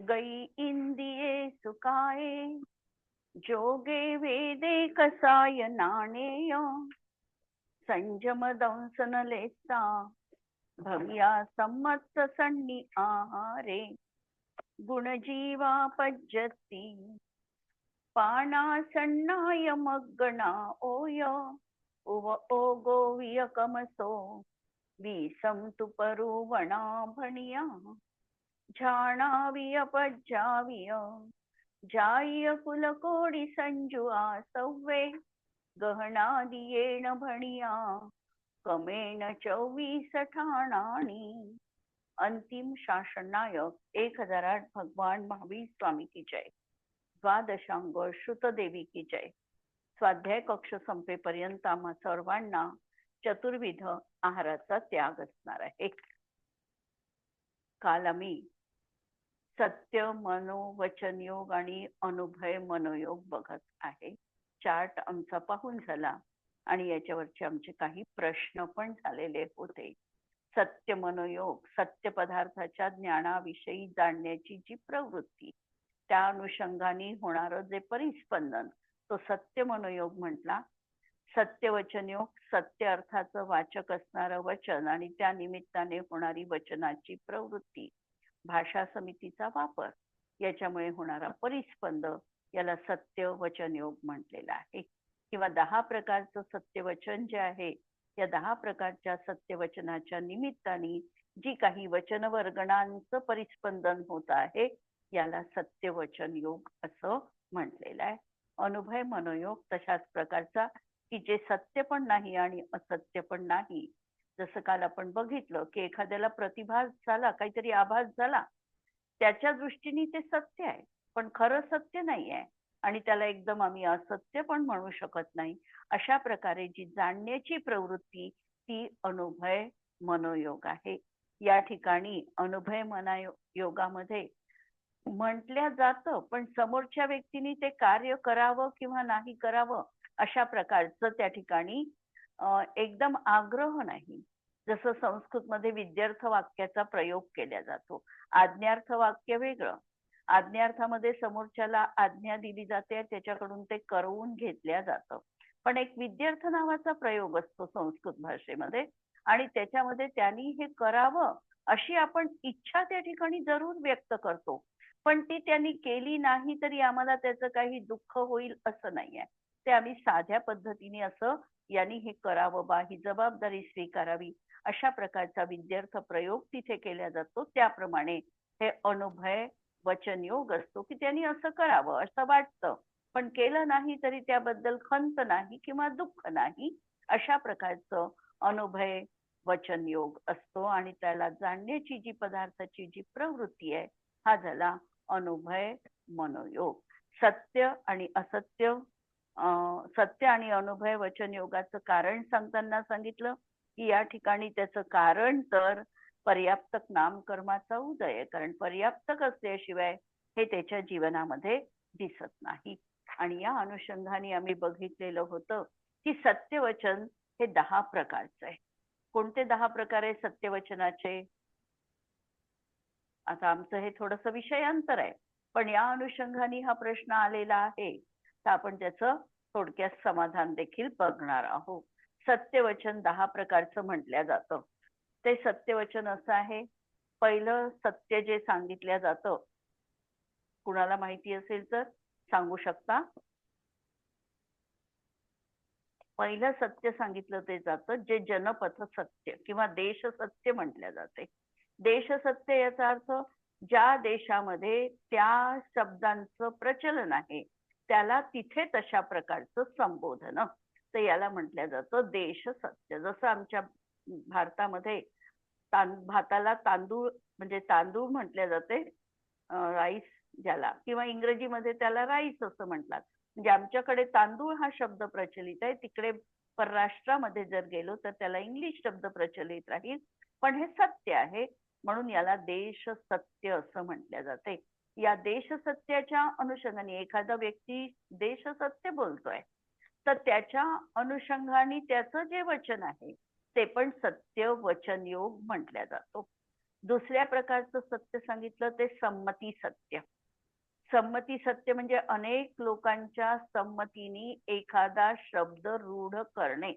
गई इंदिये सुकाये जोगे वेदे कसाय नाणेय संजम दंसन लेसा भव्या सम्मत सन्नी आहारे गुणजीवा पज्जती पाना सन्नाय मग्गणा ओय उव ओगो वियकमसो विसम तुपरुवणा भणिया झाणाविय पज्जाविय जाय कुलकोडी संजुआ सव्वे गहनादियेण भणिया कमेण 24 ठाणाणी. अंतिम शासन नायक 1008 भगवान महावीर स्वामी की जय. द्वादशांग श्रुतदेवी की जय. स्वाध्याय कक्ष संपेपर्यंत आम्हा सर्वांना चतुर्विध आहाराचा त्याग असणार आहे. काल आम्ही सत्य मनोवचन योग आणि अनुभय मनोयोग बघत आहे. चार्ट आमचा पाहून झाला आणि याच्यावरचे आमचे काही प्रश्न पण झालेले होते. सत्य मनोयोग सत्य पदार्थाच्या ज्ञानाविषयी जाणण्याची जी प्रवृत्ती, त्या अनुषंगाने होणारं जे परिस्पंदन, तो सत्य मनोयोग म्हटला. सत्य वचन योग सत्य अर्थाचं वाचक असणारं वचन आणि त्या निमित्ताने होणारी वचनाची प्रवृत्ती, भाषा समितीचा वापर, याच्यामुळे होणारा परिस्पंद, याला सत्य वचन योग म्हटलेला आहे. किंवा 10 प्रकारचं सत्यवचन जे आहे, या 10 प्रकारच्या सत्यवचनाच्या निमित्ताने जी काही वचन वर्गणांचं परिस्पंदन होत आहे, याला सत्यवचन योग असं म्हटलेलं आहे. अनुभय मनोयोग तशाच प्रकारचा की जे सत्य पण नाही आणि असत्य पण नाही. जसं काल आपण बघितलं की एखाद्याला प्रतिभास झाला, काहीतरी आभास झाला, त्याच्या दृष्टीने ते सत्य आहे पण खरं सत्य नाही आहे आणि त्याला एकदम आम्ही असत्य पण म्हणू शकत नाही. अशा प्रकारे जी जाणण्याची प्रवृत्ती, ती अनुभय मनोयोग आहे. या ठिकाणी अनुभय मनोयोगामध्ये म्हटल्या जातं पण समोरच्या व्यक्तीने ते कार्य करावं किंवा नाही करावं अशा प्रकारचं त्या ठिकाणी एकदम आग्रह नाही. जसं संस्कृतमध्ये विद्यार्थ वाक्याचा प्रयोग केला जातो. आज्ञार्थ वाक्य वेगळं. आज्ञार्थामध्ये समोरच्याला आज्ञा दिली जाते, त्याच्याकडून ते करवून घेतल्या जातं. पण एक विद्यार्थ नावाचा प्रयोग असतो संस्कृत भाषेमध्ये आणि त्याच्यामध्ये त्यांनी हे करावं अशी आपण इच्छा त्या ठिकाणी जरूर व्यक्त करतो. पण ती त्यांनी केली नाही तरी आम्हाला त्याचं काही दुःख होईल असं नाहीये. ते आम्ही साध्या पद्धतीने असं यांनी हे करावं बा, ही जबाबदारी स्वीकारावी, अशा प्रकारचा विद्यार्थ प्रयोग तिथे केला जातो. त्याप्रमाणे हे अनुभय वचन योग असतो की त्यांनी असं करावं असं वाटतं पण केलं नाही तरी त्याबद्दल खंत नाही किंवा दुःख नाही. अशा प्रकारचं अनुभय वचन योग असतो आणि त्याला जाणण्याची जी पदार्थाची जी प्रवृत्ती आहे, हा झाला अनुभय मनोयोग. सत्य आणि असत्य, सत्य आणि अनुभय वचन योगाचं कारण सांगताना सांगितलं की या ठिकाणी त्याचं कारण तर पर्याप्तक नामकर्माचा उदय आहे. कारण पर्याप्तक असल्याशिवाय हे त्याच्या जीवनामध्ये दिसत नाही. आणि या अनुषंगाने आम्ही बघितलेलं होतं की सत्यवचन हे 10 प्रकारचं आहे. कोणते 10 प्रकार आहे सत्यवचनाचे? आता आमचं हे थोडंसं विषयांतर आहे पण या अनुषंगाने हा प्रश्न आलेला आहे तर आपण त्याचं थोडक्यात समाधान देखील बघणार आहोत. सत्यवचन 10 प्रकारचं म्हटलं जातं. ते सत्यवचन असं आहे, पहिलं सत्य जे सांगितलं जातं, कुणाला माहिती असेल तर सांगू शकता. पहिलं सत्य सांगितलं ते जातं जे जनपथ सत्य किंवा देश सत्य म्हटलं जाते. देश सत्य याचा अर्थ ज्या देशामध्ये त्या शब्दांचं प्रचलन आहे त्याला तिथे तशा प्रकारचं संबोधन, तर याला म्हटलं जातं देश सत्य. जसं आमच्या भारतामध्ये भाताला तांदूळ म्हणजे तांदूळ म्हटले जाते, राईस ज्याला, किंवा इंग्रजीमध्ये त्याला राईस असं म्हणतात. म्हणजे आमच्याकडे तांदूळ हा शब्द प्रचलित आहे, तिकडे परराष्ट्रामध्ये जर गेलो तर त्याला इंग्लिश शब्द प्रचलित राहील. पण हे सत्य आहे म्हणून याला देश सत्य असं म्हटलं जाते. या देश सत्याच्या अनुषंगाने एखादा व्यक्ती देश सत्य बोलतोय तर त्याच्या अनुषंगाने त्याचं जे वचन आहे ते पण सत्य वचन योग म्हटलं जातो. दुसऱ्या प्रकारचं सत्य सांगितलं ते संमती सत्य. संमती सत्य म्हणजे अनेक लोकांच्या संमतीने एखादा शब्द रूढ करणे.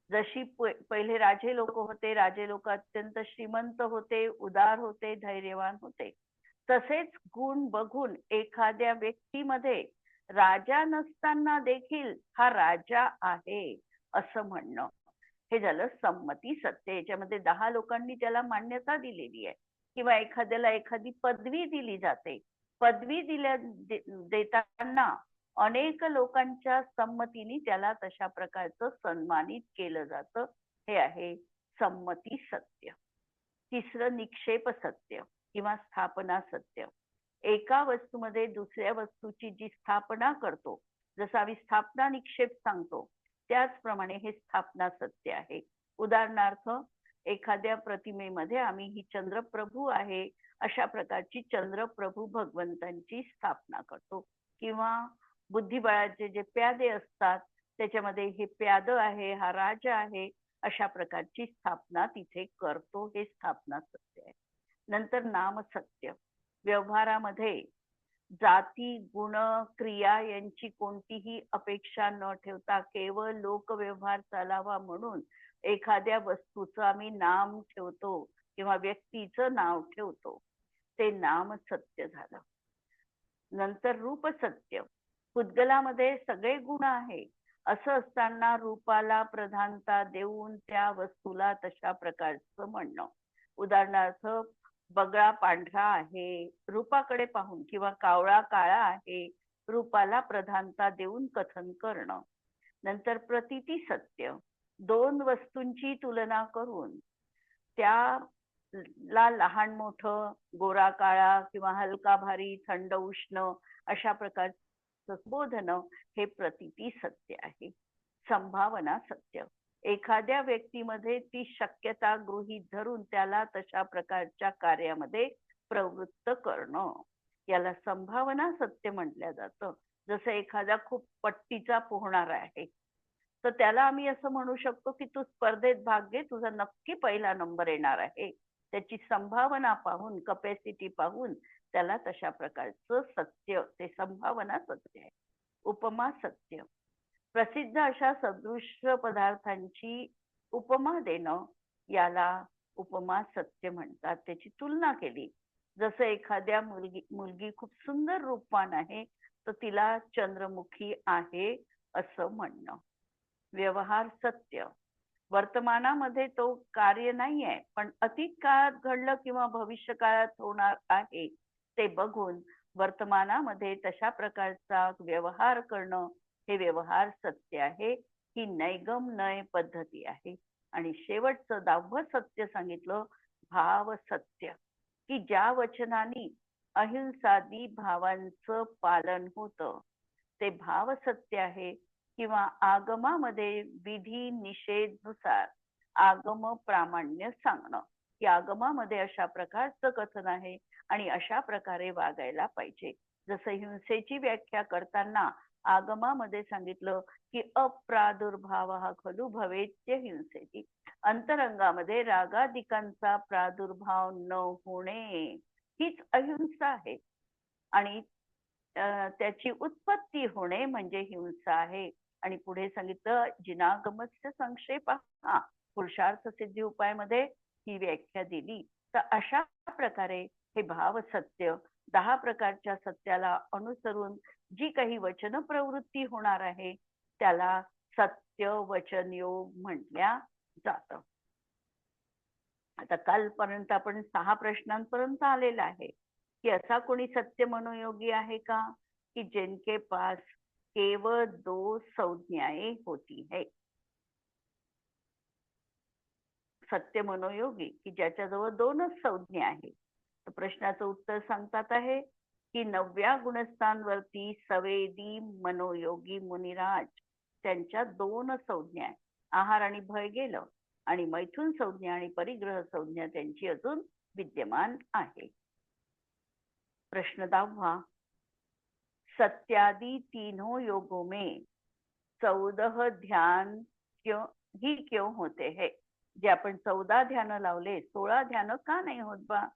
जशी पहिले राजे लोक होते, राजे लोक अत्यंत श्रीमंत होते, उदार होते, धैर्यवान होते. तसेच गुण बघून एखाद्या व्यक्तीमध्ये राजा नसताना देखील हा राजा आहे असं म्हणणं, हे झालं संमती सत्य. याच्यामध्ये 10 लोकांनी त्याला मान्यता दिलेली आहे. किंवा एखाद्याला एखादी पदवी दिली जाते, पदवी देताना अनेक लोकांच्या संमतीने त्याला तशा प्रकारचं सन्मानित केलं जातं. हे आहे संमती सत्य. तिसरं निक्षेप सत्य किंवा स्थापना सत्य. एका वस्तूमध्ये दुसऱ्या वस्तूची जी स्थापना करतो, जसं आम्ही स्थापना निक्षेप सांगतो, त्याचप्रमाणे हे स्थापना सत्य आहे. उदाहरणार्थ, एखाद्या प्रतिमेमध्ये आम्ही ही चंद्रप्रभू आहे अशा प्रकारची चंद्रप्रभू भगवंतांची स्थापना करतो. किंवा बुद्धिबळाचे जे प्यादे असतात त्याच्यामध्ये हे प्याद आहे, हा राजा आहे, अशा प्रकारची स्थापना तिथे करतो. हे स्थापना सत्य आहे. नंतर नाम सत्य. व्यवहारामध्ये जाती, गुण, क्रिया यांची कोणतीही अपेक्षा न ठेवता केवळ लोकव्यवहार चालावा म्हणून एखाद्या वस्तूचं आम्ही नाम ठेवतो किंवा व्यक्तीचं नाव ठेवतो, ते नाम सत्य झालं. नंतर रूप सत्य. पुद्गलामध्ये सगळे गुण आहे असं असताना रूपाला प्रधानता देऊन त्या वस्तूला तशा प्रकारचं म्हणणं. उदाहरणार्थ, बगळा पांढरा आहे रूपाकडे पाहून, किंवा कावळा काळा आहे रूपाला प्रधानता देऊन कथन करणं. नंतर प्रतीती सत्य. 2 वस्तूंची तुलना करून त्याला लहान मोठं, गोरा काळा किंवा हलका भारी, थंड उष्ण अशा प्रकारचं बोधनं हे प्रतीती सत्य आहे. संभावना सत्य. एखाद्या व्यक्तीमध्ये ती शक्यता गृहीत धरून त्याला तशा प्रकारच्या कार्यामध्ये प्रवृत्त करणं, याला संभावना सत्य म्हटलं जातं. जसं एखादा खूप पट्टीचा पोहणारा आहे, तर त्याला आम्ही असं म्हणू शकतो की तू स्पर्धेत भाग घे, तुझा नक्की पहिला नंबर येणार आहे. त्याची संभावना पाहून, कपॅसिटी पाहून त्याला तशा प्रकारचं सत्य, ते संभावना सत्य आहे. उपमा सत्य. प्रसिद्ध अशा सदृश्य पदार्थांची उपमा देणं, याला उपमा सत्य म्हणतात. त्याची तुलना केली. जसं एखाद्या मुलगी खूप सुंदर रूपवान आहे, तर तिला चंद्रमुखी आहे असं म्हणणं. व्यवहार सत्य. वर्तमानामध्ये तो कार्य नाही आहे, पण अतीत काळात घडलं किंवा भविष्य काळात होणार आहे ते बघून वर्तमानामध्ये तशा प्रकारचा व्यवहार करणं, हे व्यवहार सत्य आहे. ही नैगम नय पद्धती आहे. आणि शेवटचं 10वं सत्य सांगितलं, भाव सत्य, की ज्या वचनाने अहिंसादी भावांचं पालन होतं ते भाव सत्य आहे. किंवा आगमामध्ये विधी निषेधनुसार आगम प्रामाण्य सांगणं, की आगमामध्ये अशा प्रकारचं कथन आहे आणि अशा प्रकारे वागायला पाहिजे. जसं हिंसेची व्याख्या करताना आगमामध्ये सांगितलं की अप्रादुर्भाव हा खलु भवेत्य हिंसेची. अंतरंगामध्ये रागादिकांचा प्रादुर्भाव न होणे हीच अहिंसा आहे. आणि त्याची उत्पत्ती होणे म्हणजे हिंसा आहे. आणि पुढे सांगितलं, जिनागमस्य संक्षेप हा पुरुषार्थ सिद्धी उपायमध्ये ही व्याख्या दिली. तर अशा प्रकारे हे भाव सत्य, 10 प्रकारच्या सत्याला अनुसरून जी काही वचन प्रवृत्ती होणार आहे त्याला सत्य वचन योग म्हटल्या जातं. आता कालपर्यंत आपण 6 प्रश्नांपर्यंत आलेला आहे कि असा कोणी सत्य मनोयोगी आहे का कि जिनके पास केवळ 2 संज्ञाएं होती है. सत्य मनोयोगी की ज्याच्याजवळ 2च संज्ञा आहे. तर प्रश्नाचं उत्तर सांगतात आहे की 9व्या गुणस्थानवरती सवेदी मनोयोगी मुनिराज त्यांच्या 2 संज्ञा आहे. आहार आणि भय गेलं आणि मैथुन संज्ञा आणि परिग्रह संज्ञा त्यांची अजून विद्यमान आहे. प्रश्न 10वां, सत्यादि तीनों योगों में 14 ध्यान क्यों होते हैं. जे आपण 14 ध्यान लावले, 16 ध्यान का नाही होत बा?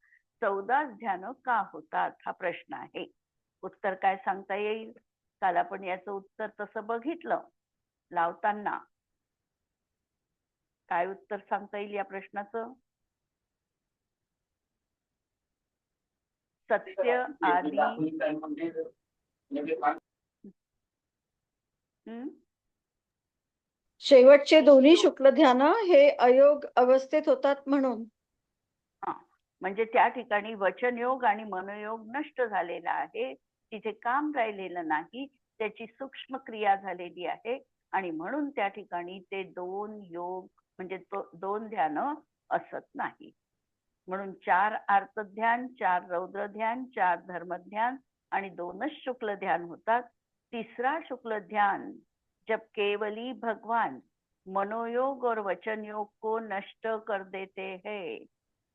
14 ध्यान का होतात हा प्रश्न आहे. उत्तर काय सांगता येईल? काल आपण याचं उत्तर तसं बघितलं लावताना. काय उत्तर सांगता येईल या प्रश्नाचं? सत्य आदी शेवटचे दोन्ही शुक्ल ध्यान हे अयोग अवस्थेत होतात म्हणून. म्हणजे त्या ठिकाणी वचनयोग आणि मनोयोग नष्ट झालेला आहे, तिथे काम राहिलेलं नाही, त्याची सूक्ष्म क्रिया झालेली आहे आणि म्हणून त्या ठिकाणी ते दोन योग म्हणजे दोन ध्यान असत नाही. म्हणून 4 आर्त ध्यान, 4 रौद्र ध्यान, 4 धर्म ध्यान आणि 2च शुक्ल ध्यान होतात. तीसरा शुक्ल ध्यान जब केवली भगवान मनोयोग और वचन योग को नष्ट कर देते हैं,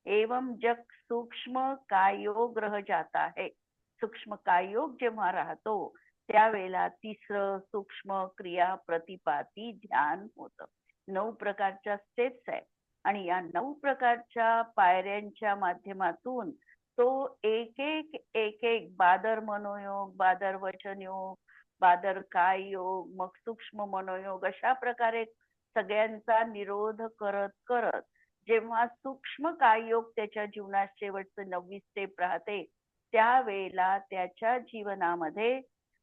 एवं जब सूक्ष्म काय योग रह जाता है, सूक्ष्म काय योग जेव्हा राहतो त्यावेळेला तिसरं सूक्ष्म क्रिया प्रतिपाती ध्यान होतं. 9 प्रकारच्या स्टेप्स आहे आणि या 9 प्रकारच्या पायऱ्यांच्या माध्यमातून तो एक एक बादर मनोयोग, बादर वचन योग, बादर काय योग, मग सूक्ष्म मनोयोग अशा प्रकारे सगळ्यांचा निरोध करत करत जेव्हा सूक्ष्म काय योग त्याच्या जीवनात शेवटचं 9वी स्टेप राहते त्यावेळेला त्याच्या जीवनामध्ये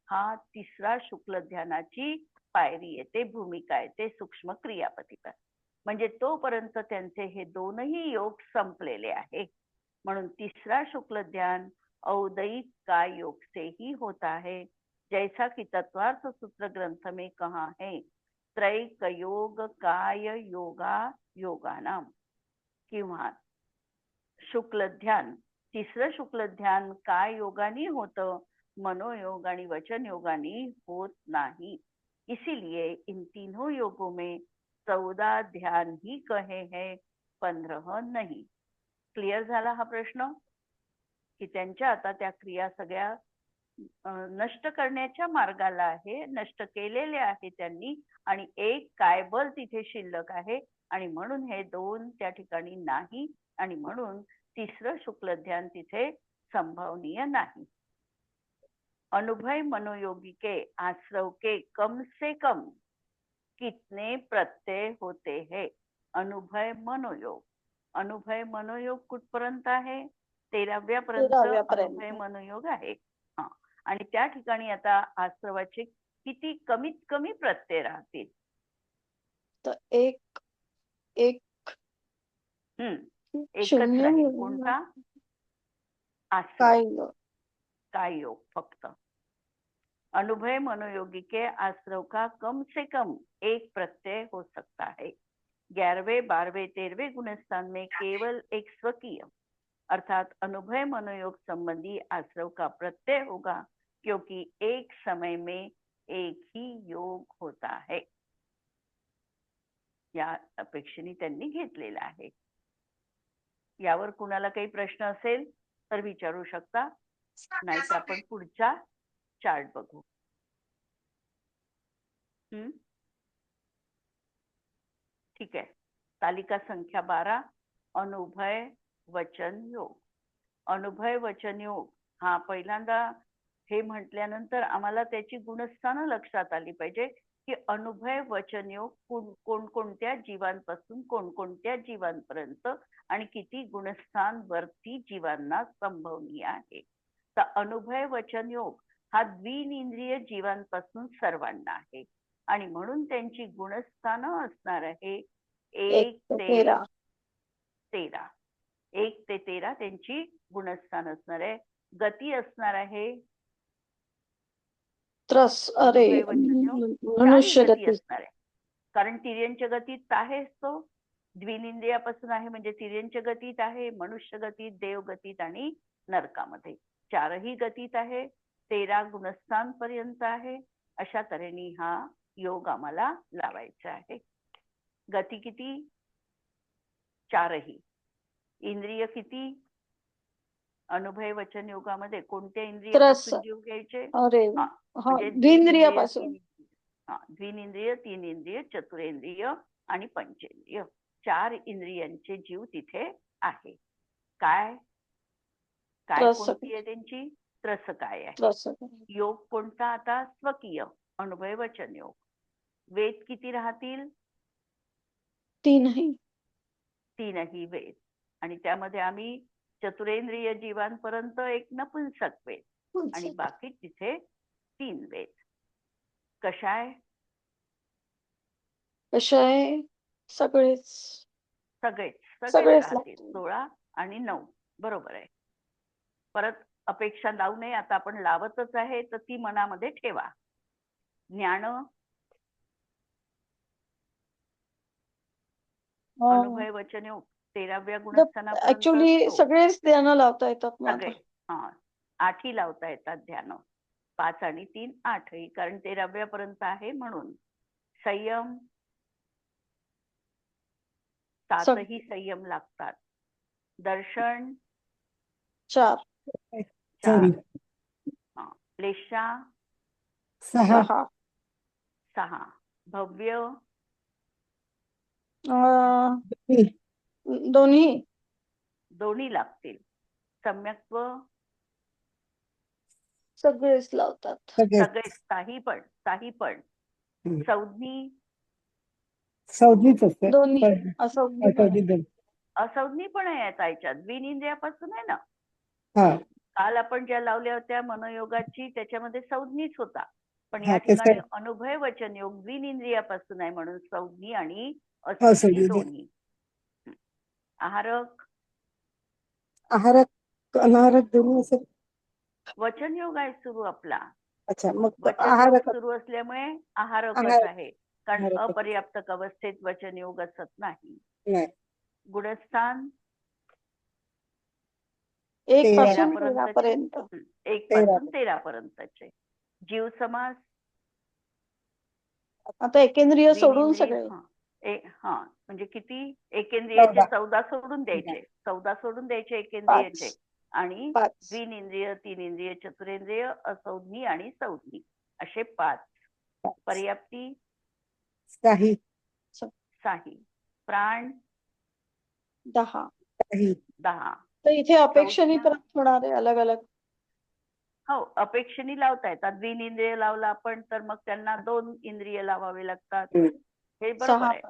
हा तिसरा शुक्ल ध्यानाची पायरी येते, भूमिका येते, सूक्ष्म क्रियापतिका. म्हणजे तोपर्यंत त्यांचे हे दोनही योग संपलेले आहे. म्हणून तीसरा शुक्ल ध्यान औदयिक काय योग से ही होता है, जैसा कि तत्वार्थ सूत्र ग्रंथ में कहा है, त्रैक योग काय योगा योगानाम. किंवा शुक्ल ध्यान, तिसरं शुक्ल ध्यान काय योगानी होतं, मनोयोग आणि वचन योगानी होत नाही. इसीलिए इन तीनों योगों में 14 ध्यान ही कहे हैं, 15 नहीं. क्लिअर झाला हा प्रश्न? की त्यांच्या आता त्या क्रिया सगळ्या नष्ट करण्याच्या मार्गाला आहे, नष्ट केलेले आहे त्यांनी आणि एक कायबल तिथे शिल्लक आहे आणि म्हणून हे दोन त्या ठिकाणी नाही आणि म्हणून तिसरं शुक्ल ध्यान तिथे संभवनीय नाही. अनुभव मनोयोगी के आश्रव के कम से कम कितने प्रत्यय होते हैं? अनुभव मनोयोग, अनुभव मनोयोग कुठपर्यंत आहे? 13व्या पर्यंत अनुभव मनोयोग आहे. हा, आणि त्या ठिकाणी आता आश्रवाचे किती कमीत कमी प्रत्यय राहतील? तर एक एकच राहील. कोणता? आश्रव काय योग फक्त. अनुभव मनोयोगी के आश्रव का कम से कम एक प्रत्यय हो सकता है. 11वें 12वें 13वें गुणस्थान में केवल एक स्वकीय अर्थात अनुभव मनोयोग संबंधी आश्रव का प्रत्यय होगा, क्योंकि एक समय में एक ही योग होता है. या अपेक्षेने त्यांनी घेतलेला आहे. यावर कुणाला काही प्रश्न असेल तर विचारू शकता, नाहीतर आपण पुढचा चार्ट बघू. ठीक आहे. तालिका संख्या 12 अनुभव वचन योग. अनुभव वचन योग हा पहिल्यांदा हे म्हटल्यानंतर आम्हाला त्याची गुणस्थानं लक्षात आली पाहिजे की अनुभव वचन योग कोणकोणत्या जीवांपासून कोणकोणत्या जीवांपर्यंत आणि किती गुणस्थान वरती जीवांना संभवनीय आहे. तर अनुभव वचन योग हा द्विनिंद्रिय जीवांपासून सर्वांना आहे आणि म्हणून त्यांची गुणस्थानं असणार आहे 1 ते 13. 1 ते 13 त्यांची गुणस्थान असणार आहे. गती असणार आहे मनुष्य गती असणार आहे, कारण तिर्यंच्या गतीत आहेच तो. द्विनिंद्रियापासून आहे म्हणजे तिर्यंच्या गतीत आहे, मनुष्य गतीत, देव गतीत आणि नरकामध्ये. 4ही गतीत आहे, 13 गुणस्थान पर्यंत आहे. अशा तऱ्हेने हा योग आम्हाला लावायचा आहे. गती किती? 4ही. इंद्रिय किती? अनुभव वचन योगामध्ये कोणत्या इंद्रियापासून जीव घ्यायचे? द्विनिंद्रिय, 3 इंद्रिय, चतुरेंद्रिय आणि पंचेंद्रिय. 4 इंद्रियांचे जीव तिथे आहे. काय काय रस कोणती आहे त्यांची? त्रस काय आहे? रस योग कोणता? आता स्वकीय अनुभव वचन योग. वेद किती राहतील? तीनही 3ही वेद. आणि त्यामध्ये आम्ही चतुरेंद्रिय जीवांपर्यंत एक नपुंसक वेद आणि बाकी तिथे 3 वेद. कशाय? कशाय सगळेच सगळेच सगळेच राहतील. लागतील. 16 आणि 9 बरोबर आहे. परत अपेक्षा लावू नये. आता आपण लावतच आहे तर ती मनामध्ये ठेवा. ज्ञान, अनुभव वचन योग 13व्या गुणस्थानापर्यंत ऍक्च्युली असतो. सगळेच ध्यान लावता येतात मग सगळे आता. 8ही लावता येतात ध्यान. 5 आणि 3 8ही, कारण 13व्या पर्यंत आहे म्हणून. संयम 7ही संयम लागतात. दर्शन 4 4. क्लेशा 6 6. भव्य दोन्ही लागतील. सम्यक्त्व सगळेच लावतात. सगळेच, काही पण. संज्ञी संज्ञीच असते. दोन्ही असंज्ञी पण आहे याच्यात. द्विनिंद्रियापासून आहे ना. हा काल आपण ज्या लावल्या होत्या मनोयोगाची त्याच्यामध्ये संज्ञीच होता. पण या हा, ठिकाणी त्याचं- अनुभव वचन योग द्विनिंद्रियापासून आहे म्हणून संज्ञी आणि असंज्ञी असंज्ञी दोन्ही. आहारक आहारक अनाहारक दोन्ही असेल. वचन योग आहे सुरू आपला. अच्छा, मग वचन योग आहारक सुरू असल्यामुळे आहारकच आहार- आहे. कारण आहारकच. अपर्याप्तक अवस्थेत वचन योग असत नाही. नाही. गुणस्थान 1 पासून 13 पर्यंत 1 पासून 13 पर्यंतचे. जीव समास आता एकेंद्रिय सोडून द्विनिंद्रिय सगळे. म्हणजे किती? एकेंद्रियाचे 14. 14 सोडून द्यायचे. 14 सोडून द्यायचे एकेंद्रियाचे. 5 आणि 5 द्विनिंद्रिय, 3 इंद्रिय, चतुरेंद्रिय, असंज्ञी आणि संज्ञी असे 5. पर्याप्ती 6 प्राण 10. 10. तर इथे अपेक्षेने संज्ञा. परत होणार आहे अलग अलग. हो, अपेक्षेने लावता येतात. द्विनिंद्रिय लावला आपण तर मग त्यांना 2 इंद्रिय लावावे लागतात. हे बरोबर 6 आहे.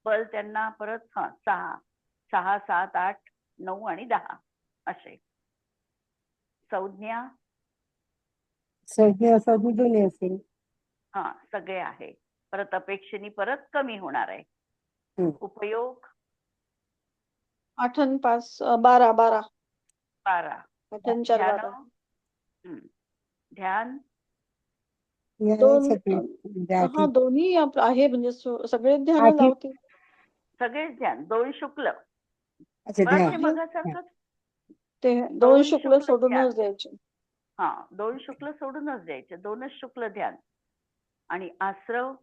बल त्यांना परत 6, 7, 8, 9 आणि 10 असे. संज्ञा संज्ञी दोन्ही असेल. सगळे आहे. परत अपेक्षेने परत कमी होणार आहे. उपयोग 8 आणि 5 12 12. 8 आणि 4 ध्यान 12. ध्यान दोन्ही आहे म्हणजे सगळे ध्यान 8 लावतील. सगळेच ध्यान. 2 शुक्ल अच्छा, परत ते ध्यान. मगासारखंच. ते 2 दोन शुक्ल शुक्ल सोडूनच द्यायचे. 2 शुक्ल सोडूनच द्यायचे. 2च शुक्ल ध्यान. आणि आश्रव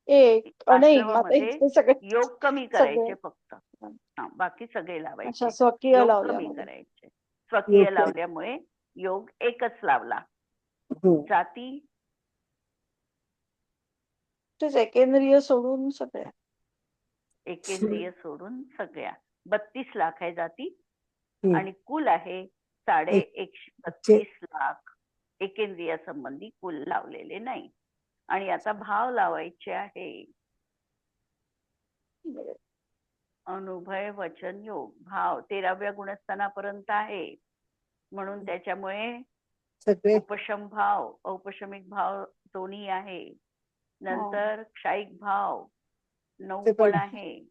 1 नाही आश्रवामध्ये सगळे योग कमी करायचे फक्त. बाकी सगळे लावायचे. स्वकीय योग लावल्यामुळे. कमी करायचे. स्वकीय लावल्यामुळे योग एकच लावला. जाती तेच एकेंद्रिय सोडून सगळ्या. एकेंद्रिय सोडून सगळ्या. 32 लाख आहे जाती. आणि कुल आहे 132 लाख. एकेंद्रिया संबंधी कुल लावलेले नाही. आणि आता भाव लावायचे आहे. अनुभव वचन योग भाव 13व्या गुणस्थानापर्यंत आहे. म्हणून त्याच्यामुळे उपशम भाव, औपशमिक भाव दोन्ही आहे. नंतर क्षायिक भाव 9 पण आहे.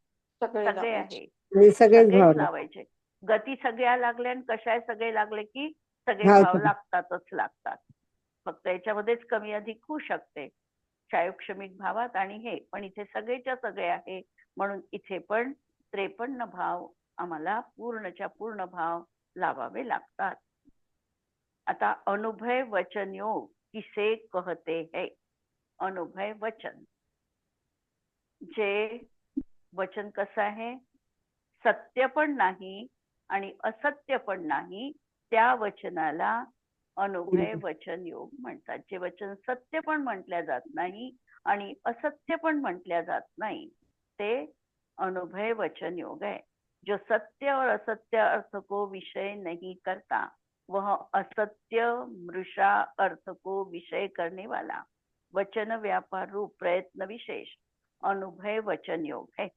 सगळे आहे. सगळेच लावायचे. गती सगळ्या लागल्या आणि कशाय सगळे लागले की सगळे भाव लागतात. फक्त याच्यामध्येच कमी अधिक होऊ शकते क्षायोक्षमिक भावात आणि हे. पण इथे सगळेच्या सगळे आहे म्हणून इथे पण 53 भाव आम्हाला पूर्णच्या पूर्ण भाव लावावे लागतात. आता अनुभव वचन योग किसे कहते है? अनुभव वचन, जे वचन कसं आहे? सत्य पण नाही आणि असत्य पण नाही, त्या वचनाला अनुभव वचन योग म्हणतात. जे वचन सत्य पण म्हटल्या जात नाही आणि असत्य पण म्हटल्या जात नाही, ते अनुभय वचन योग है. जो सत्य और असत्य अर्थ को विषय नहीं करता, वह असत्य मृषा अर्थ को विषय करने वाला वचन व्यापार रूप प्रयत्न विशेष अनुभय वचन योग है.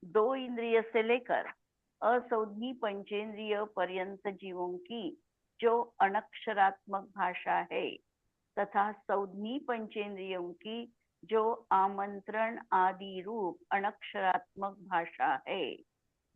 2 इंद्रिय से लेकर असौधि पंचेंद्रिय पर्यंत जीवों की जो अनक्षरात्मक भाषा है तथा सौधि पंचेंद्रियों की जो आमंत्रण आदि रूप अनक्षरात्मक भाषा है,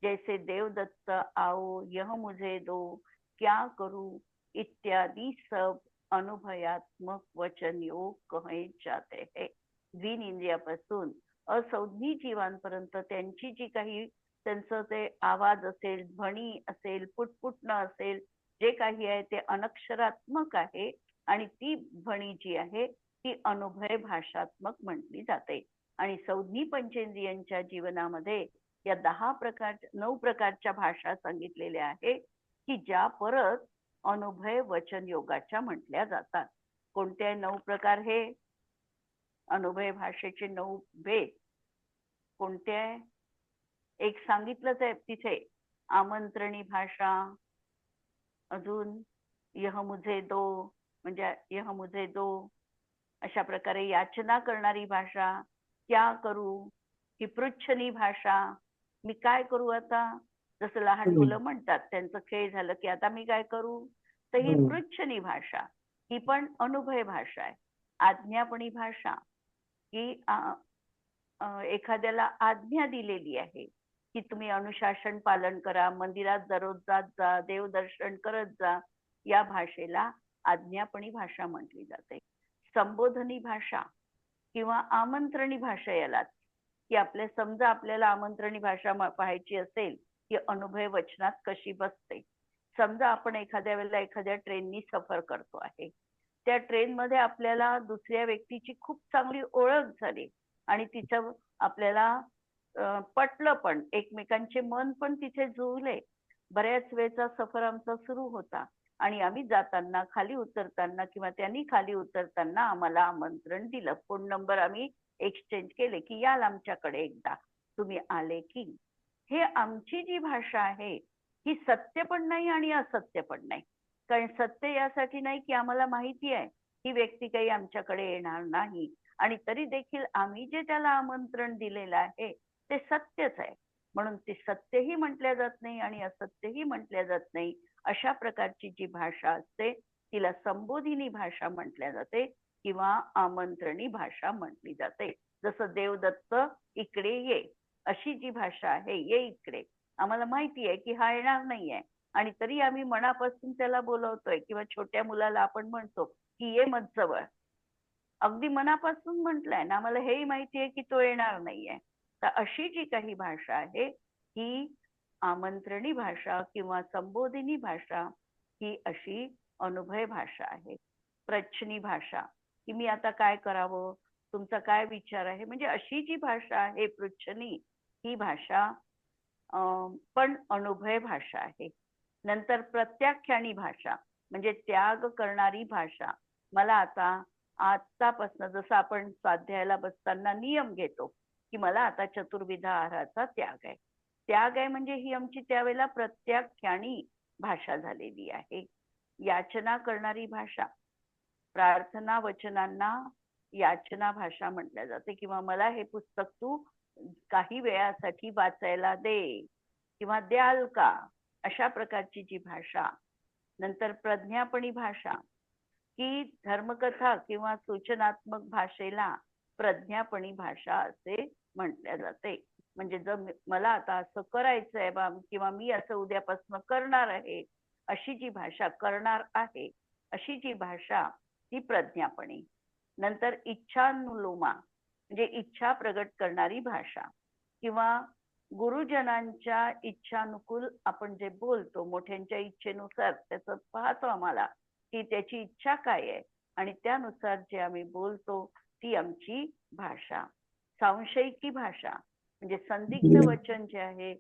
जैसे देवदत्त आओ, यह मुझे दो, क्या करूं इत्यादि सब अनुभवात्मक वचन योग कहे जाते हैं. द्विन इंद्रियापासून असौधी जीवांपर्यंत त्यांची जी काही त्यांचं ते आवाज असेल, ध्वनी असेल, पुटपुटणं असेल, जे काही आहे ते अनक्षरात्मक आहे आणि ती ध्वनी जी आहे ती अनुभय भाषात्मक म्हटली जाते. आणि सौधी पंचेंद्रियांच्या जीवनामध्ये या 9 प्रकारच्या भाषा सांगितलेल्या आहे की ज्या परत अनुभय वचन योगाच्या म्हटल्या जातात. कोणते 9 प्रकार हे अनुभय भाषेचे 9 भेद कोणते आहे? एक सांगितलंच आहे तिथे, आमंत्रणी भाषा, अजून यह मुझे दो म्हणजे यह मुझे दो, अशा प्रकारे याचना करणारी भाषा, क्या करू, ही पृच्छनी भाषा, मी काय करू आता, जसं लहान मुलं म्हणतात त्यांचं खेळ झालं की आता मी काय करू, तर ही पृच्छनी भाषा, ही पण अनुभय भाषा आहे. आज्ञापणी भाषा ही एखाद्याला आज्ञा दिलेली आहे की तुम्ही अनुशासन पालन करा, मंदिरात दररोज जात जा, देवदर्शन करत जा, या भाषेला आज्ञापणी भाषा म्हटली जाते. संबोधनी भाषा किंवा आमंत्रणी भाषा यालाच, की समजा आपल्याला आमंत्रणी भाषा पाहायची असेल की अनुभय वचनात कशी बसते. समजा आपण एखाद्या वेळेला एखाद्या ट्रेननी सफर करतो आहे, त्या ट्रेनमध्ये आपल्याला दुसऱ्या व्यक्तीची खूप चांगली ओळख झाली आणि तिचं आपल्याला पटलं पण, एकमेकांचे मन पण तिथे जुळले. बऱ्याच वेळचा सफर आमचा सुरू होता आणि आम्ही जाताना, खाली उतरताना किंवा त्यांनी खाली उतरताना आम्हाला आमंत्रण दिलं, फोन नंबर आम्ही एक्सचेंज केले की याल आमच्याकडे एकदा, तुम्ही आले की. हे आमची जी भाषा आहे ही सत्य पण नाही आणि असत्य पण नाही. कारण सत्य यासाठी नाही की आम्हाला माहिती आहे ही व्यक्ती काही आमच्याकडे येणार नाही आणि तरी देखील आम्ही जे त्याला आमंत्रण दिलेलं आहे ते सत्यच आहे, म्हणून ते सत्यही म्हटल्या जात नाही आणि असत्यही म्हटल्या जात नाही. अशा प्रकारची जी भाषा असते तिला संबोधिनी भाषा म्हटल्या जाते किंवा आमंत्रणी भाषा म्हटली जाते. जसं देवदत्त इकडे ये, अशी जी भाषा आहे, ये इकडे, आम्हाला माहिती आहे की हा येणार नाहीये आणि तरी आम्ही मनापासून त्याला बोलवतोय. किंवा छोट्या मुलाला आपण म्हणतो की ये मत जवळ, अगदी मनापासून म्हटलंय ना, आम्हाला हेही माहिती आहे की तो येणार नाहीये. तर अशी जी काही भाषा आहे ही आमंत्रणी भाषा किंवा संबोधिनी भाषा, ही अशी अनुभय भाषा आहे. प्रच्छनी भाषा, की मी आता काय करावं, तुमचा काय विचार आहे, म्हणजे अशी जी भाषा आहे पृच्छनी, ही भाषा पण अनुभय भाषा आहे. नंतर प्रत्याख्यानी भाषा म्हणजे त्याग करणारी भाषा. मला आतापासून जसं आपण स्वाध्यायाला बसताना नियम घेतो की मला आता चतुर्विधा आहाराचा त्याग आहे. त्याग आहे म्हणजे ही आमची त्यावेळेला प्रत्याख्यानी भाषा झालेली आहे. याचना करणारी भाषा, प्रार्थना वचनांना याचना भाषा म्हटल्या जाते. किंवा मला हे पुस्तक तू काही वेळासाठी वाचायला दे किंवा द्याल का, अशा प्रकारची जी भाषा. नंतर प्रज्ञापणी भाषा, की धर्मकथा किंवा सूचनात्मक भाषेला प्रज्ञापणी भाषा असे म्हटल्या जाते. म्हणजे जर मला आता असं करायचंय बा किंवा मी असं उद्यापासून करणार आहे, अशी जी भाषा, करणार आहे अशी जी भाषा, ती प्रज्ञापणी. नंतर इच्छानुलोमा म्हणजे इच्छा प्रगट करणारी भाषा किंवा गुरुजनांच्या इच्छानुकूल आपण जे बोलतो, मोठ्यांच्या इच्छेनुसार त्याचं पाहतो आम्हाला की त्याची इच्छा काय आहे आणि त्यानुसार जे आम्ही बोलतो ती आमची भाषा. सांशयिकी भाषा म्हणजे संदिग्ध वचन जे आहे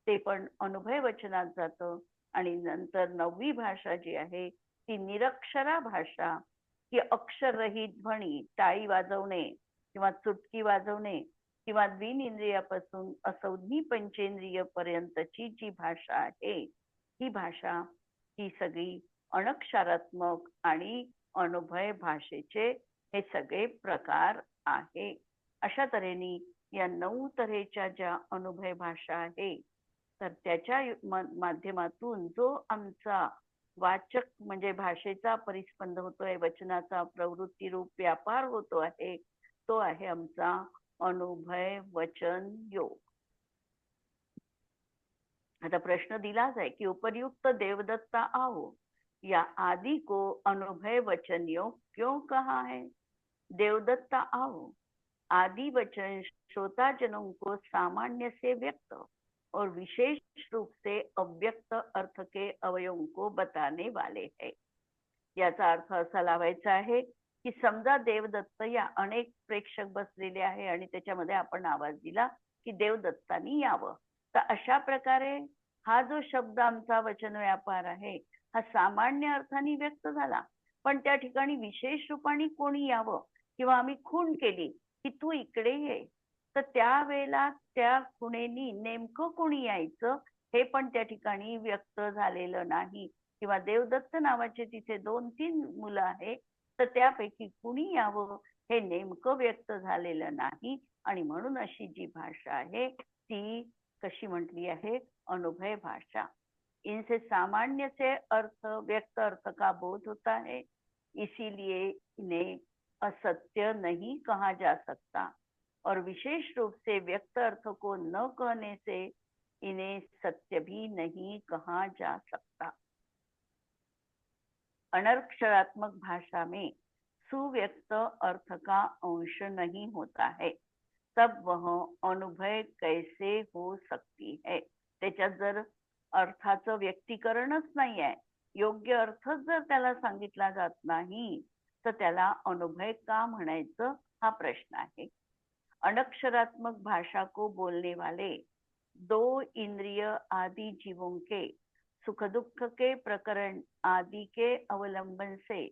ते पण अनुभय वचनात जातं. आणि नंतर 9वी भाषा जी आहे ती निरक्षरा भाषा, की अक्षररहित ध्वनी, टाळी वाजवणे, किंवा चुटकी वाजवणे किंवा द्विनिंद्रियापासून असंज्ञी पंचेंद्रिय पर्यंतची जी भाषा आहे, ही भाषा ही सगळी अनक्षरात्मक आणि अनुभय भाषेचे हे सगळे प्रकार आहे. अशा तऱ्हेने या 9 तऱ्हेच्या ज्या अनुभय भाषा आहे, तर त्याच्या माध्यमातून जो आमचा वाचक म्हणजे भाषेचा परिस्पंद होतोय, वचनाचा प्रवृत्ती रूप व्यापार होतो आहे, तो आहे आमचा अनुभय वचन योग. आता प्रश्न दिलाच आहे की उपर्युक्त देवदत्ता आओ, या आदि को अनुभय वचन योग क्यों कहा है? देवदत्ता आओ आदि वचन श्रोता जनों को सामान्य से व्यक्त और विशेष रूप से अव्यक्त अर्थ के अवयवों को बताने वाले हैं. याचा अर्थ असा लावायचा आहे की समजा देवदत्त या अनेक प्रेक्षक बसलेले आहे आणि त्याच्यामध्ये आपण आवाज दिला की देवदत्तानी यावं, तर अशा प्रकारे हा जो शब्द आमचा वचन व्यापार आहे हा सामान्य अर्थाने व्यक्त झाला, पण त्या ठिकाणी विशेष रूपाने कोणी यावं किंवा आम्ही खूण केली की तू इकडे ये, तर त्यावेळेला त्या खुणेनी नेमकं कोणी यायचं हे पण त्या ठिकाणी व्यक्त झालेलं नाही. किंवा देवदत्त नावाचे तिथे 2-3 मुलं आहे, तर त्यापैकी कुणी यावं हे नेमकं व्यक्त झालेलं नाही. आणि म्हणून अशी जी भाषा आहे ती कशी म्हटली आहे? अनुभय भाषा. इनसे सामान्य से अर्थ व्यक्त अर्थ का बोध होता है, इसीलिए इन्हें असत्य नहीं कहा जा सकता और विशेष रूप से व्यक्त अर्थ को न कहने से इन्हें सत्य भी नहीं कहा जा सकता. अनक्षरात्मक भाषा में सुव्यक्त अर्थ का अंश नहीं होता है, तब वह अनुभय कैसे हो सकती है? त्याच्यात जर अर्थाचं व्यक्तीकरणच नाही आहे, योग्य अर्थच जर त्याला सांगितला जात नाही, तर त्याला अनुभय का म्हणायचं हा प्रश्न आहे. अनक्षरात्मक भाषा को बोलने वाले 2 इंद्रिय आदि जीवों के सुख दुख के प्रकरण आदि के अवलंबन से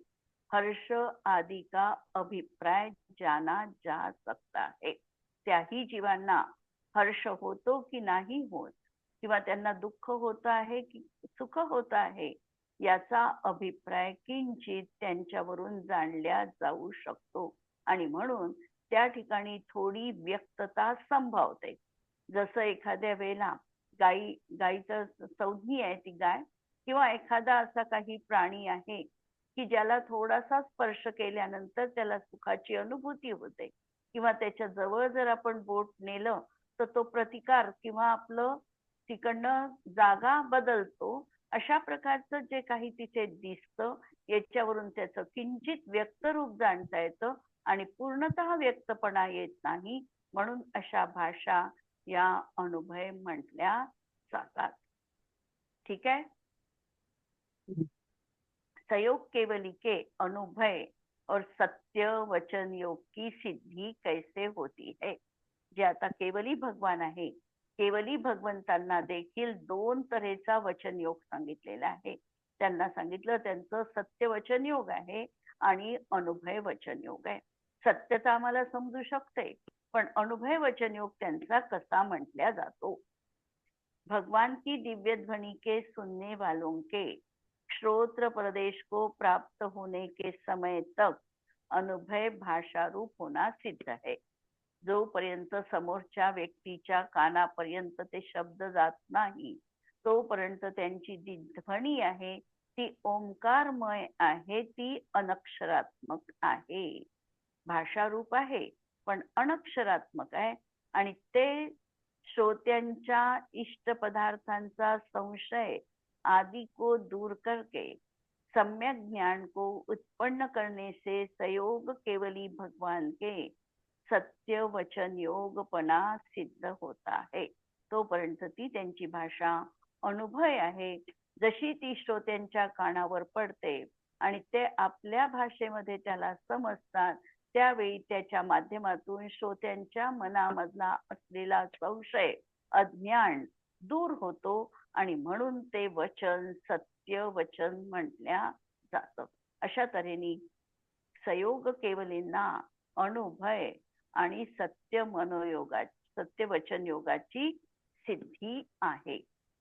हर्ष आदि का अभिप्राय जाना जा सकता है. त्याही जीवांना हर्ष होतो की नाही होत किंवा त्यांना दुःख होत आहे की सुख होत आहे याचा अभिप्राय किंचित त्यांच्यावरून जाणल्या जाऊ शकतो. आणि म्हणून त्या ठिकाणी थोडी व्यक्तता संभावते. जसं एखाद्या वेळेला गायीचं संज्ञी आहे ती गाय, किंवा एखादा असा काही प्राणी आहे की ज्याला थोडासा स्पर्श केल्यानंतर त्याला सुखाची अनुभूती होते, किंवा त्याच्या जवळ जर आपण बोट नेलं तर तो प्रतिकार किंवा आपलं तिकडनं जागा बदलतो. अशा प्रकारचं जे काही तिथे दिसतं याच्यावरून त्याचं किंचित व्यक्त रूप जाणता येतं आणि पूर्णतः व्यक्तपणा येत नाही. म्हणून अशा भाषा या अनुभय म्हटल्या जातात. ठीक है. संयोग केवली के अनुभय और सत्य वचन योग की सिद्धी कैसे होती है? जे आता केवली भगवान आहे, केवली भगवंतांना देखील 2 तऱ्हेचा वचन योग सांगितलेला आहे. त्यांना सांगितलं त्यांचं सत्य वचन योग आहे आणि अनुभय वचन योग आहे. सत्य तर आम्हाला समजू शकते, पण अनुभय वचन योग त्यांचा कसा म्हटल्या जातो? भगवान की दिव्य ध्वनि के सुनने वालों के श्रोत्र प्रदेश को प्राप्त होने के समय तक अनुभय भाषा रूप होना सिद्ध है. जोपर्यंत समोरच्या व्यक्तीच्या कानापर्यंत ते शब्द जात नाही तोपर्यंत त्यांची जी ध्वनी आहे ती ओंकारमय आहे, ती अनक्षरात्मक आहे. भाषा रूप आहे पण अनक्षरात्मक आहे. आणि ते श्रोत्यांच्या इष्ट पदार्थांचा संशय आदि को दूर करके सम्यक ज्ञान को उत्पन्न करने से संयोग केवली भगवान के सत्य वचन योगपणा सिद्ध होता है. तोपर्यंत ती त्यांची भाषा अनुभय आहे. जशी ती श्रोत्यांच्या कानावर पडते आणि ते आपल्या भाषेमध्ये त्याला समजतात, त्यावेळी त्याच्या माध्यमातून श्रोत्यांच्या मनामधला असलेला संशय अज्ञान दूर होतो आणि म्हणून ते वचन सत्य वचन म्हटल्या जातं. अशा तऱ्हेने संयोग केवलींना अनुभय आणि सत्य मनोयोगा सत्य वचन योगाची सिद्धी आहे.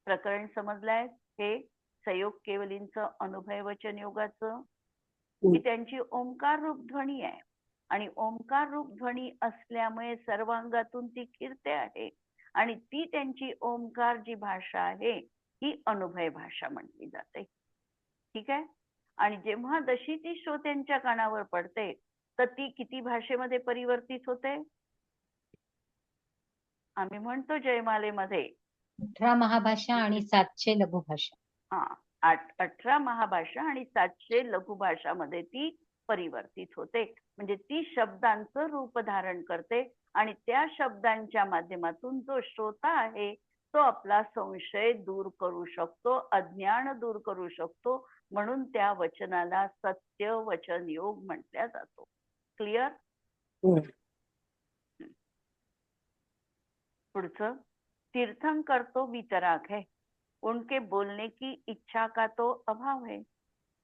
प्रकरण समजलंय? हे संयोग केवलींचं अनुभय वचन योगाचं ही त्यांची ओंकार रूप ध्वनी आहे आणि ओंकार रूप ध्वनी असल्यामुळे सर्वांगातून ती कीर्ते आहे आणि ती त्यांची ओंकार जी भाषा आहे ही अनुभय भाषा म्हटली जाते. ठीक आहे. आणि जेव्हा जशी ती श्रोत्यांच्या कानावर पडते तर ती किती भाषेमध्ये परिवर्तित होते? आम्ही म्हणतो जयमालेमध्ये 18 महाभाषा आणि 700 लघुभाषा. हा 18 महाभाषा आणि 700 लघुभाषामध्ये ती परिवर्तित होते. म्हणजे ती शब्दांचं रूप धारण करते आणि त्या शब्दांच्या माध्यमातून जो श्रोता आहे तो आपला संशय दूर करू शकतो, अज्ञान दूर करू शकतो. म्हणून त्या वचनाला सत्य वचन योग म्हटल्या जातो. क्लिअर? पुढचं, तीर्थंकर तो वितराग है, उनके बोलने की इच्छा का तो अभाव है,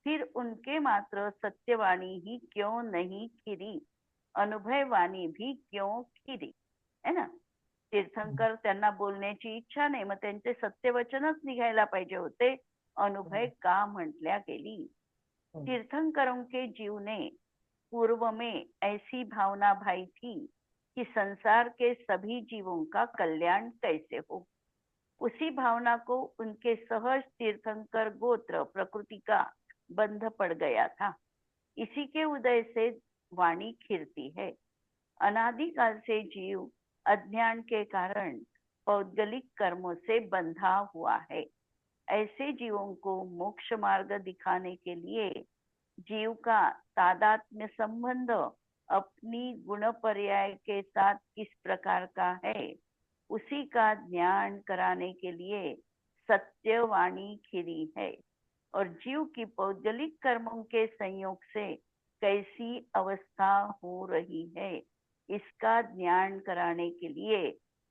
फिर उनके मात्र सत्यवाणी ही क्यों नहीं खिरी, अनुभय वाणी भी क्यों खिरी. है ना? तीर्थंकर त्यांना बोलण्याची इच्छा नाही, मग त्यांचे सत्यवचनच निघायला पाहिजे होते. अनुभय का म्हटल्या गेली? तीर्थंकरों के जीव ने पूर्व में ऐसी भावना भाई थी कि संसार के सभी जीवों का कल्याण कैसे हो. उसी भावना को उनके सहज तीर्थंकर गोत्र प्रकृति का बंध पड़ गया था. इसी के उदय से वाणी खिरती है. अनादिकाल से जीव अज्ञान के कारण पौद्गलिक कर्मों से बंधा हुआ है. ऐसे जीवों को मोक्ष मार्ग दिखाने के लिए जीव का तादात्म्य संबंध अपनी गुण पर्याय के साथ किस प्रकार का है, उसी का ज्ञान कराने के लिए सत्यवाणी खिरी है. और जीव की पौद्गलिक कर्मों के संयोग से कैसी अवस्था हो रही है, इसका ज्ञान कराने के लिए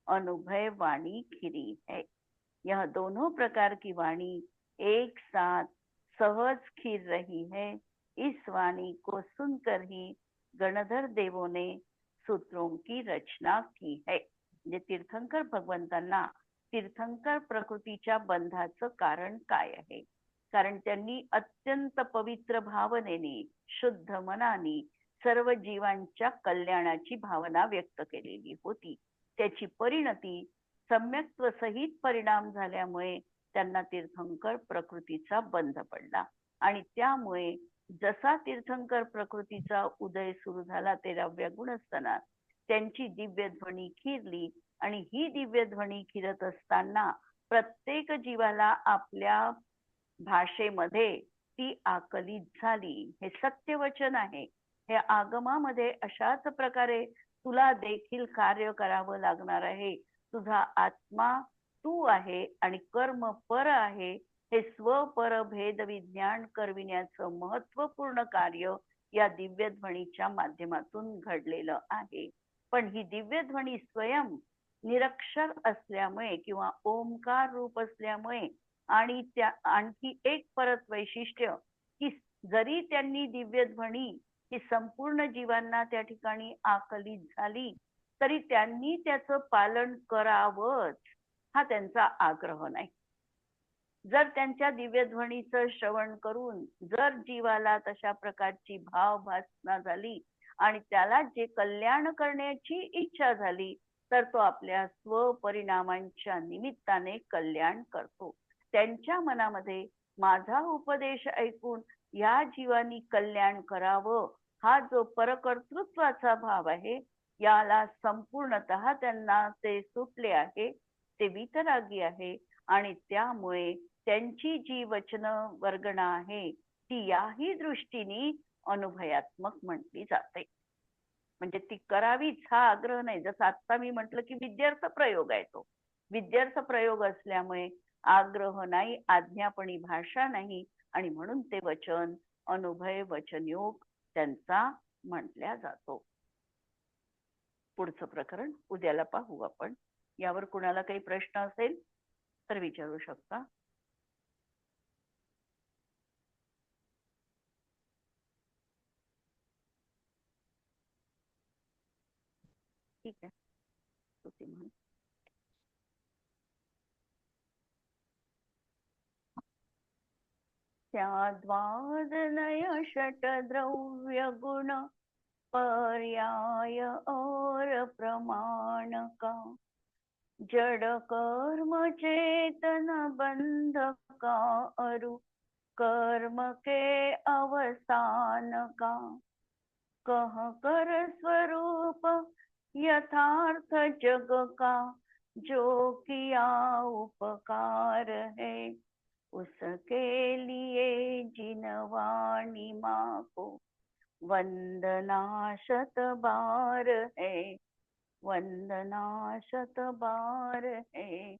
अनुभय वाणी खिरी है. यह दोनों प्रकार की वाणी एक साथ सहज खिर रही है. इस वाणी को सुनकर ही गणधर देवों ने सूत्रों की रचना की है. म्हणजे तीर्थंकर भगवंतांना तीर्थंकर प्रकृतीच्या बंधाचं कारण काय आहे? कारण त्यांनी अत्यंत पवित्र भावनेने, शुद्ध मनाने सर्व जीवांच्या कल्याणाची भावना व्यक्त केलेली होती. त्याची परिणती सम्यक्त्व सहित परिणाम झाल्यामुळे त्यांना तीर्थंकर प्रकृतीचा बंध पडला आणि त्यामुळे जसा तीर्थंकर प्रकृतीचा उदय सुरू झाला 13व्या गुणस्थानात त्यांची दिव्य ध्वनी खिरली आणि ही दिव्य ध्वनी खिरत असताना प्रत्येक जीवाला आपल्या भाषेमध्ये ती आकलित झाली. हे सत्यवचन आहे. हे आगमामध्ये अशाच प्रकारे तुला देखील कार्य करावं लागणार आहे. तुझा आत्मा तू आहे आणि कर्म पर आहे. हे स्वपर भेद विज्ञान करविण्याचं महत्वपूर्ण कार्य या दिव्य ध्वनीच्या माध्यमातून घडलेलं आहे. पण ही दिव्य ध्वनी स्वयं निरक्षर असल्यामुळे किंवा ओंकार रूप असल्यामुळे आणि त्या आणखी एक परत वैशिष्ट्य की जरी त्यांनी दिव्य ध्वनी ही संपूर्ण जीवांना त्या ठिकाणी आकलित झाली तरी त्यांनी त्याचं पालन करावंच हा त्यांचा आग्रह नाही. जर त्यांच्या दिव्य ध्वनीचं श्रवण करून जर जीवाला तशा प्रकारची भावभासना झाली आणि त्याला जे कल्याण करण्याची इच्छा झाली तर तो आपल्या स्वपरिणामांच्या निमित्ताने कल्याण करतो. त्यांच्या मनामध्ये माझा उपदेश ऐकून या जीवानी कल्याण करावं हा जो परकर्तृत्वाचा भाव आहे याला संपूर्णतः त्यांना ते सुटले आहे. ते वितरागी आहे आणि त्यामुळे त्यांची जी वचन वर्गणा आहे ती याही दृष्टीने अनुभयात्मक म्हटली जाते. म्हणजे ती करावीच हा आग्रह नाही. जसं आता मी म्हटलं की विद्यार्थ प्रयोग आहे, तो विद्यार्थ प्रयोग असल्यामुळे आग्रह नाही, आज्ञापणी भाषा नाही आणि म्हणून ते वचन अनुभय वचनयोग त्यांचा म्हटल्या जातो. पुढचं प्रकरण उद्याला पाहू आपण. यावर कुणाला काही प्रश्न असेल तर विचारू शकता. ठीक आहे स्तुती म्हण. स्याद्वादनय षट्द्रव्य गुण पर्याय और प्रमाण का जड़ कर्म चेतन बंध का अरु कर्म के अवसान का कह कर स्वरूप यथार्थ जग का जो किया उपकार है उसके लिए जिनवाणी माँ को वंदना शत बार है वंदना शत बार है